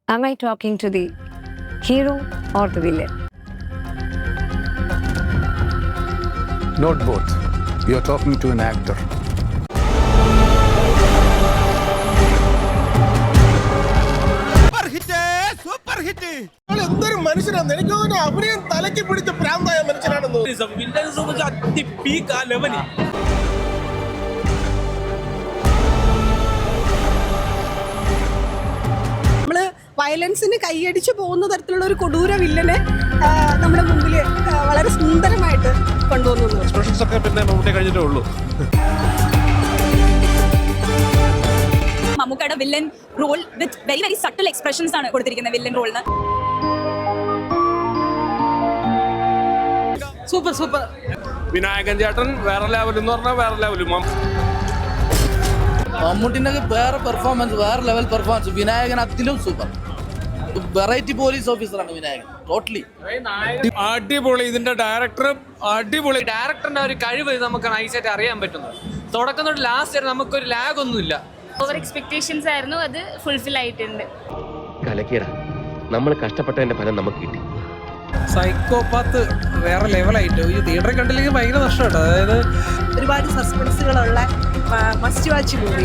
Am I talking to the hero or the villain? Not both. You're talking to an actor. എന്തൊരു മനുഷ്യനാണ്. എനിക്ക് തോന്നുന്നു അഭിനയം തലയ്ക്ക് പിടിച്ച പ്രാന്തായ മനുഷ്യനാണെന്ന്. നമ്മള് വയലൻസിന് കൈയടിച്ചു പോകുന്ന തരത്തിലുള്ള ഒരു കൊടൂര വില്ലനെ നമ്മുടെ മുമ്പിൽ വളരെ സുന്ദരമായിട്ട് കൊണ്ടുവന്നു. എക്സ്പ്രഷൻസ് ഒക്കെ പിന്നെ മമ്മൂട്ടി കഴിഞ്ഞിട്ടേ ഉള്ളൂ. മമ്മൂക്കയുടെ villain role with very very subtle expressions ആണ് കൊടുത്തിരിക്കുന്നത് വില്ലൻ റോളിന്. Super super. വിനായകൻ ചേട്ടൻ വേറെ ലെവൽ എന്ന് പറഞ്ഞാൽ വേറെ ലെവലും. മമ്മൂട്ടിന്റെ വേറെ പെർഫോമൻസ്, വേറെ ലെവൽ പെർഫോമൻസ്. വിനായകൻ അതിലും സൂപ്പർ. വെറൈറ്റി പോലീസ് ഓഫീസറാണ് വിനായകൻ. ടോട്ടലി അടിപൊളി. ഇതിന്റെ ഡയറക്ടറും അടിപൊളി. ഡയറക്ടറിന്റെ ഒരു കഴിവ് നമുക്ക് നൈസായിട്ട് അറിയാൻ പറ്റുന്നു. തുടക്കം തൊട്ട് ലാസ്റ്റ് വരെ നമുക്കൊരു ലാഗ് ഒന്നുമില്ല. ഓവർ എക്സ്പെക്ടേഷൻസ് ആയിരുന്നു, അത് ഫുൾഫിൽ ആയിട്ടുണ്ട്. കലക്കിയടാ, നമ്മൾ കഷ്ടപ്പെട്ടതിന്റെ ഫലം നമുക്ക് കിട്ടി. സൈക്കോപാത്ത് വേറെ ലെവലായിട്ട് ഈ തിയേറ്ററിൽ കണ്ടില്ലെങ്കിൽ ഭയങ്കര നഷ്ടം കേട്ടോ. അതായത് ഒരുപാട് സസ്പെൻസുകളുള്ള മസ്റ്റ് വാച്ച് മൂവി.